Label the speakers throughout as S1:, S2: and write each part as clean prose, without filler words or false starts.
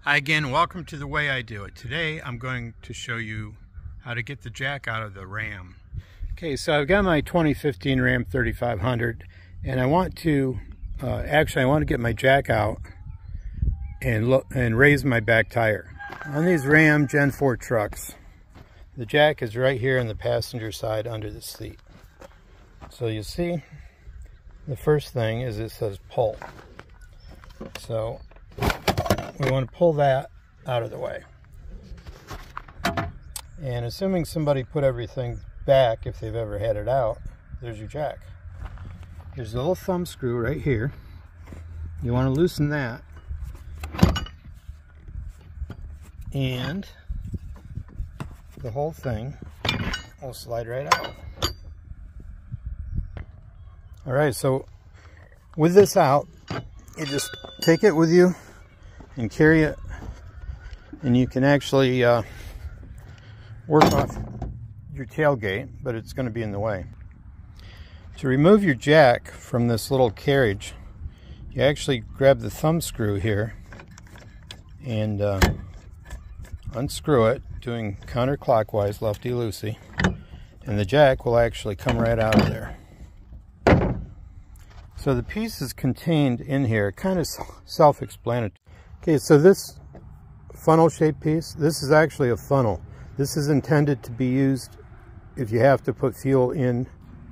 S1: Hi again, welcome to The Way I Do It. Today I'm going to show you how to get the jack out of the Ram. Okay, so I've got my 2015 Ram 3500 and I want to get my jack out and raise my back tire. On these Ram Gen 4 trucks, the jack is right here on the passenger side under the seat. So you see, the first thing is it says pull. So we want to pull that out of the way. And assuming somebody put everything back, if they've ever had it out, there's your jack. There's a little thumb screw right here. You want to loosen that. And the whole thing will slide right out. Alright, so with this out, you just take it with you and carry it, and you can actually work off your tailgate, but it's going to be in the way. To remove your jack from this little carriage, you actually grab the thumb screw here and unscrew it, doing counterclockwise, lefty-loosey, and the jack will actually come right out of there. So the piece is contained in here, kind of self-explanatory. Okay, so this funnel-shaped piece, this is actually a funnel. This is intended to be used if you have to put fuel in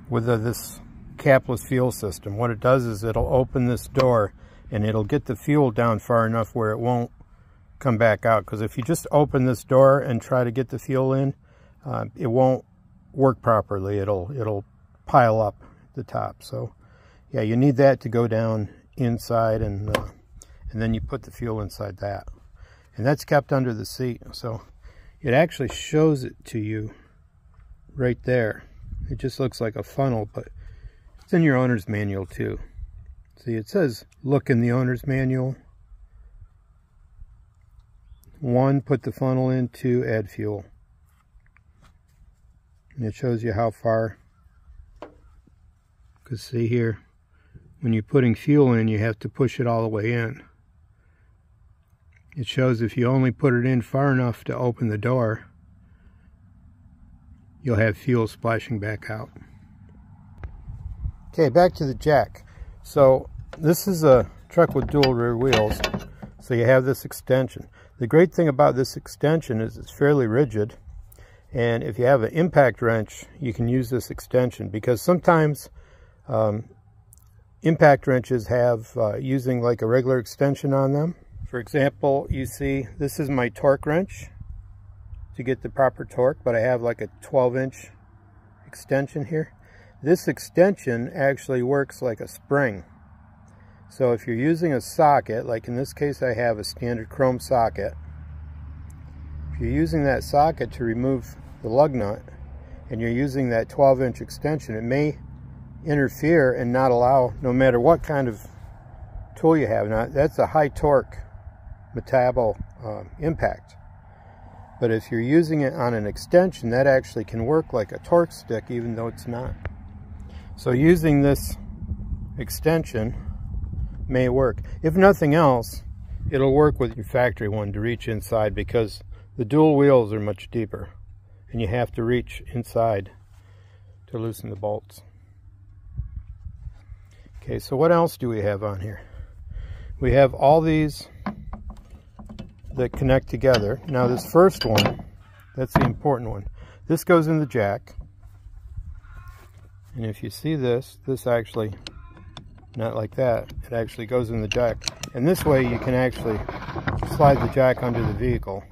S1: with this capless fuel system. What it does is it'll open this door and it'll get the fuel down far enough where it won't come back out. Because if you just open this door and try to get the fuel in, it won't work properly. It'll pile up the top. So yeah, you need that to go down inside, and then you put the fuel inside that. And that's kept under the seat. So it actually shows it to you right there. It just looks like a funnel, but it's in your owner's manual too. See, it says look in the owner's manual. 1, put the funnel in. 2, add fuel. And it shows you how far. Because see here, when you're putting fuel in, you have to push it all the way in. It shows if you only put it in far enough to open the door, you'll have fuel splashing back out. Okay, back to the jack. So this is a truck with dual rear wheels, so you have this extension. The great thing about this extension is it's fairly rigid, and if you have an impact wrench, you can use this extension, because sometimes impact wrenches have using like a regular extension on them. For example, you see this is my torque wrench to get the proper torque, but I have like a 12-inch extension here. This extension actually works like a spring. So if you're using a socket, like in this case I have a standard chrome socket, if you're using that socket to remove the lug nut and you're using that 12-inch extension, it may interfere and not allow, no matter what kind of tool you have. Now that's a high torque metabo impact, but if you're using it on an extension, that actually can work like a torque stick even though it's not. So using this extension may work. If nothing else, it'll work with your factory one to reach inside, because the dual wheels are much deeper and you have to reach inside to loosen the bolts. Okay, so what else do we have on here? We have all these that connect together. Now this first one, that's the important one. This goes in the jack. And if you see this actually, not like that, it actually goes in the jack. And this way you can actually slide the jack under the vehicle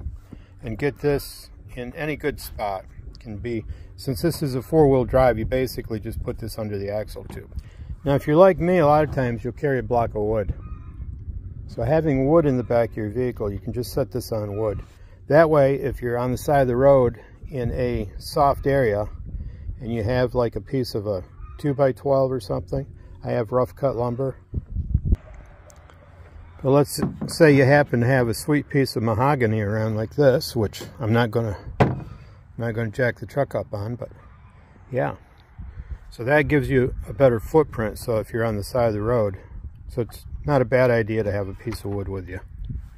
S1: and get this in any good spot. It can be, since this is a 4-wheel drive, you basically just put this under the axle tube. Now if you're like me, a lot of times you'll carry a block of wood. So having wood in the back of your vehicle, you can just set this on wood. That way, if you're on the side of the road in a soft area and you have like a piece of a 2x12 or something, I have rough cut lumber. But let's say you happen to have a sweet piece of mahogany around like this, which I'm not gonna jack the truck up on, but yeah. So that gives you a better footprint. So if you're on the side of the road, so it's not a bad idea to have a piece of wood with you.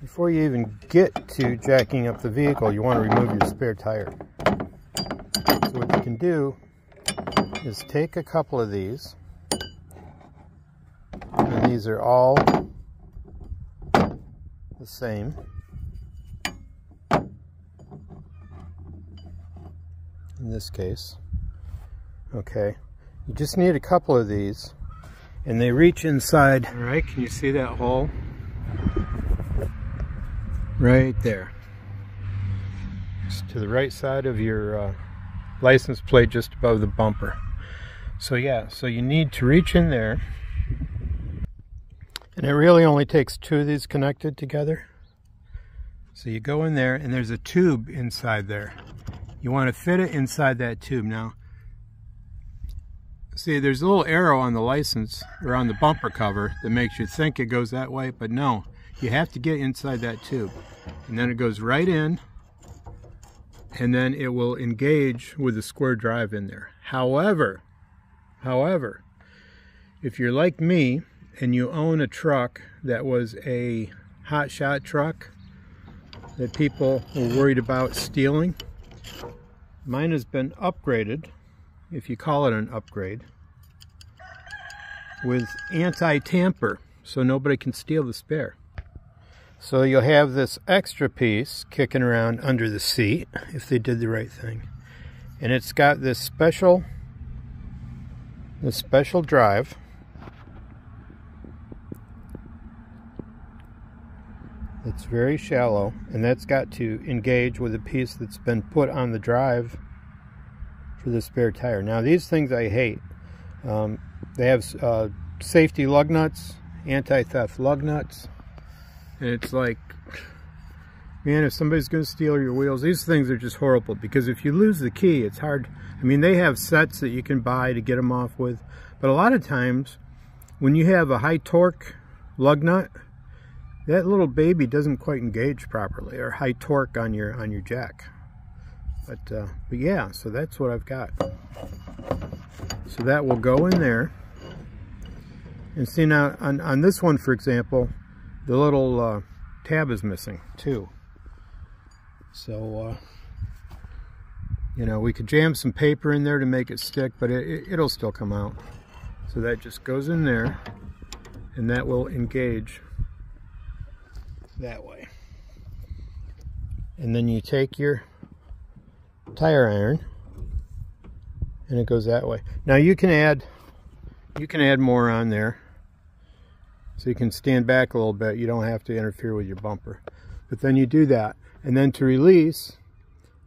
S1: before you even get to jacking up the vehicle, you want to remove your spare tire. So what you can do is take a couple of these, and these are all the same. In this case, okay, you just need a couple of these, and they reach inside. All right, can you see that hole? Right there. Just to the right side of your license plate, just above the bumper. So yeah, so you need to reach in there, and it really only takes two of these connected together. So you go in there, and there's a tube inside there. You want to fit it inside that tube. Now, see, there's a little arrow on the license, or on the bumper cover, that makes you think it goes that way, but no, you have to get inside that tube. And then it goes right in, and then it will engage with the square drive in there. However, if you're like me, and you own a truck that was a hot shot truck that people were worried about stealing, mine has been upgraded, if you call it an upgrade, with anti-tamper, so nobody can steal the spare. So you'll have this extra piece kicking around under the seat, if they did the right thing. And it's got this special drive. It's very shallow, and that's got to engage with a piece that's been put on the drive for the spare tire. Now these things I hate. They have safety lug nuts, anti-theft lug nuts, and it's like, man, if somebody's going to steal your wheels, these things are just horrible, because if you lose the key, it's hard. I mean, they have sets that you can buy to get them off with, but a lot of times when you have a high torque lug nut, that little baby doesn't quite engage properly, or high torque on your jack. But yeah, so that's what I've got. So that will go in there. And see, now on this one, for example, the little tab is missing too. So you know, we could jam some paper in there to make it stick, but it'll still come out. So that just goes in there, and that will engage that way. And then you take your tire iron, and it goes that way. Now you can add more on there, so you can stand back a little bit. You don't have to interfere with your bumper. But then you do that, and then to release,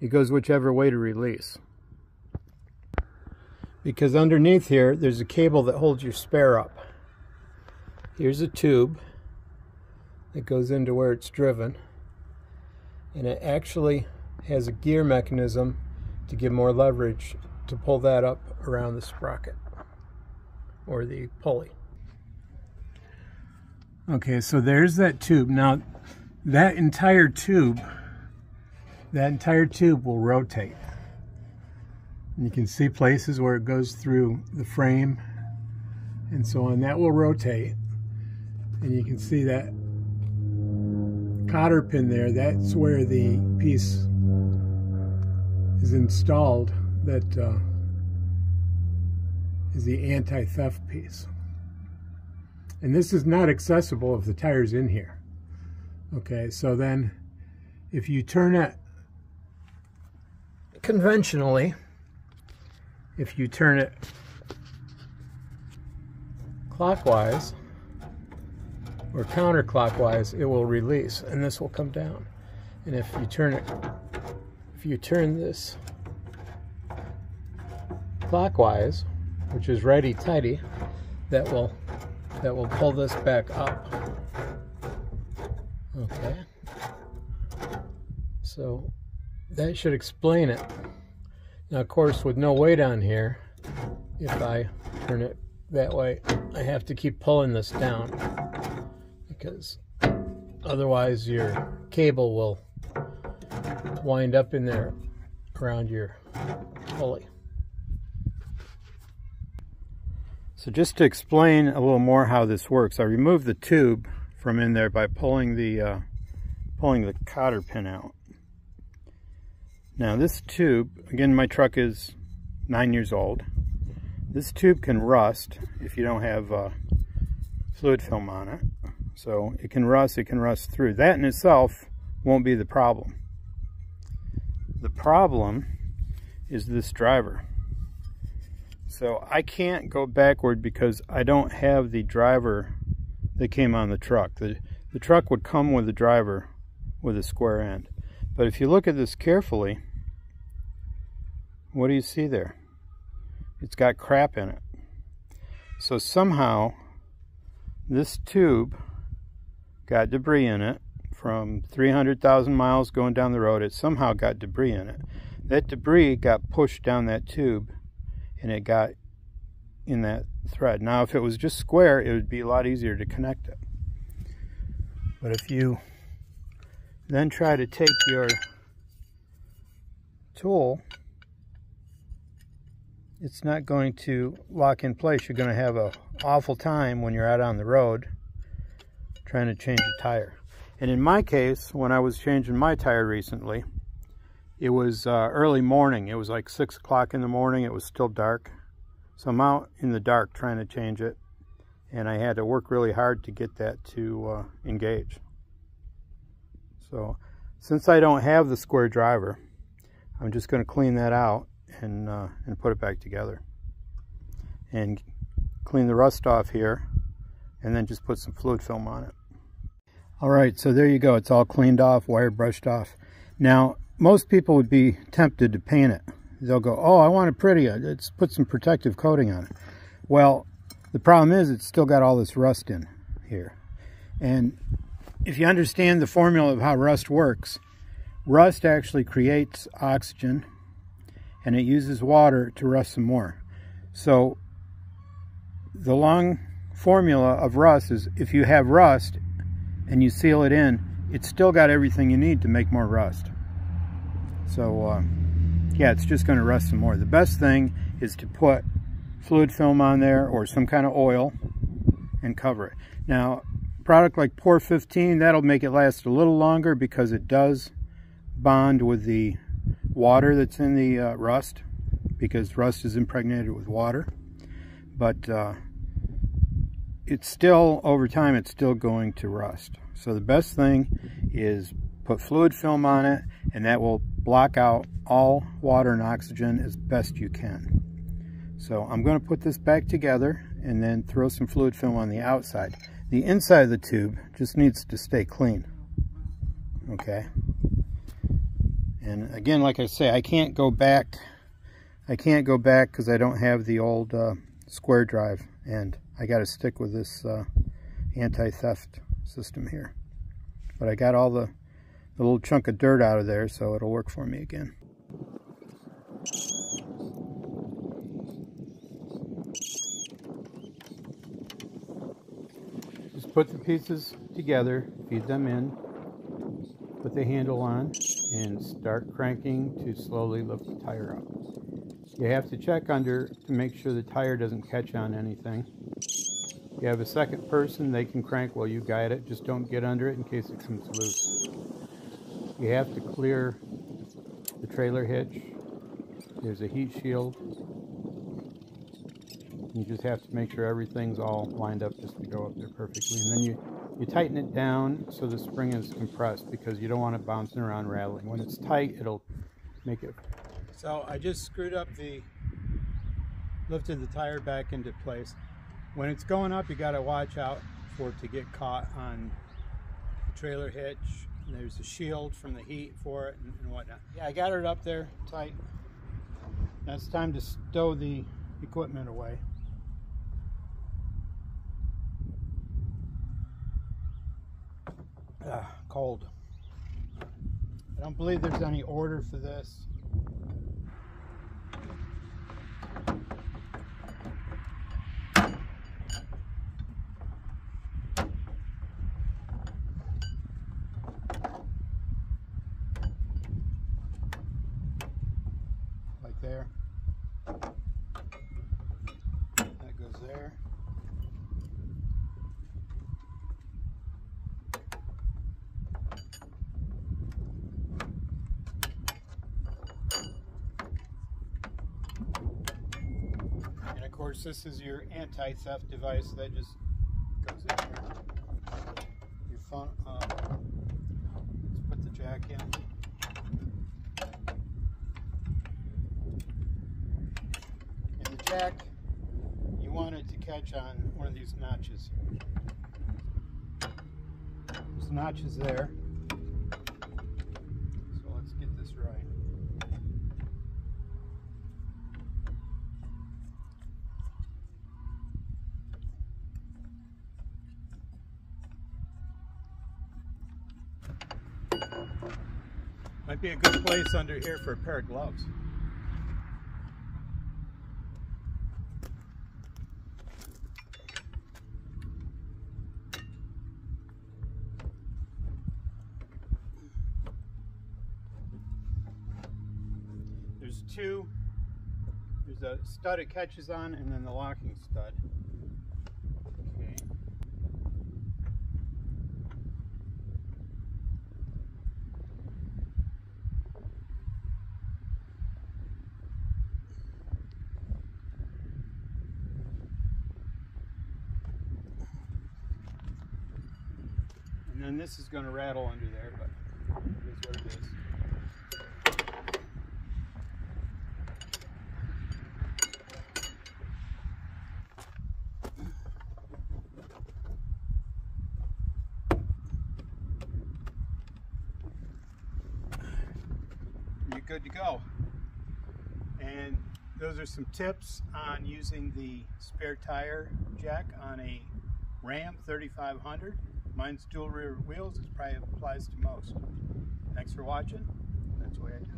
S1: it goes whichever way to release. Because underneath here, there's a cable that holds your spare up. Here's a tube that goes into where it's driven, and it actually has a gear mechanism to give more leverage to pull that up around the sprocket or the pulley. Okay, so there's that tube. Now that entire tube will rotate, and you can see places where it goes through the frame and so on. That will rotate, and you can see that cotter pin there. That's where the piece is installed. That is the anti-theft piece. And this is not accessible if the tire's in here. Okay, so then if you turn it conventionally, if you turn it clockwise or counterclockwise, it will release, and this will come down. And if you turn this clockwise, which is righty-tighty, that will pull this back up. Okay, so that should explain it. Now, of course, with no weight on here, if I turn it that way, I have to keep pulling this down, because otherwise your cable will wind up in there around your pulley. So just to explain a little more how this works, I removed the tube from in there by pulling the pulling the cotter pin out. Now this tube, again, my truck is 9 years old. This tube can rust if you don't have fluid film on it. So it can rust through. That in itself won't be the problem. The problem is this driver. So I can't go backward because I don't have the driver that came on the truck. The truck would come with the driver with a square end. But if you look at this carefully, what do you see there? It's got crap in it. So somehow this tube got debris in it from 300,000 miles going down the road. It somehow got debris in it. That debris got pushed down that tube and it got in that thread. Now if it was just square, it would be a lot easier to connect it. But if you then try to take your tool, it's not going to lock in place. You're going to have an awful time when you're out on the road trying to change a tire. And in my case, when I was changing my tire recently, it was early morning. It was like 6 o'clock in the morning. It was still dark. So I'm out in the dark trying to change it. And I had to work really hard to get that to engage. So since I don't have the square driver, I'm just going to clean that out and put it back together. And clean the rust off here. And then just put some fluid film on it. Alright, so there you go. It's all cleaned off, wire brushed off. Now, most people would be tempted to paint it. They'll go, oh, I want it pretty. Let's put some protective coating on it. Well, the problem is it's still got all this rust in here. And if you understand the formula of how rust works, rust actually creates oxygen and it uses water to rust some more. So the long formula of rust is if you have rust and you seal it in, it's still got everything you need to make more rust. So yeah, it's just going to rust some more. The best thing is to put fluid film on there or some kind of oil and cover it. Now, a product like Pour 15, that'll make it last a little longer because it does bond with the water that's in the rust, because rust is impregnated with water. But it's still, over time, it's still going to rust. So the best thing is put fluid film on it, and that will block out all water and oxygen as best you can. So I'm going to put this back together and then throw some fluid film on the outside. The inside of the tube just needs to stay clean. Okay. And again, like I say, I can't go back. I can't go back because I don't have the old square drive, and I got to stick with this anti-theft system here. But I got all the little chunk of dirt out of there, so it'll work for me again. Just put the pieces together, feed them in, put the handle on, and start cranking to slowly lift the tire up. You have to check under to make sure the tire doesn't catch on anything. If you have a second person, they can crank while you guide it. Just don't get under it in case it comes loose. You have to clear the trailer hitch. There's a heat shield. You just have to make sure everything's all lined up just to go up there perfectly. And then you tighten it down so the spring is compressed, because you don't want it bouncing around rattling. When it's tight, it'll make it. So I just screwed up lifted the tire back into place. When it's going up, you got to watch out for it to get caught on the trailer hitch. And there's a shield from the heat for it and whatnot. Yeah, I got it up there tight. Now it's time to stow the equipment away. Cold. I don't believe there's any order for this. Like there. That goes there. course, this is your anti-theft device that just goes in here. Your phone. Let's put the jack in. And the jack, you want it to catch on one of these notches. There's notches there. So let's get this right. Might be a good place under here for a pair of gloves. There's two. There's a stud it catches on, and then the locking stud. Okay. And then this is going to rattle under there, but it is what it is. You're good to go. And those are some tips on using the spare tire jack on a Ram 3500. Mine's dual rear wheels. It probably applies to most. Thanks for watching. That's the way I do it.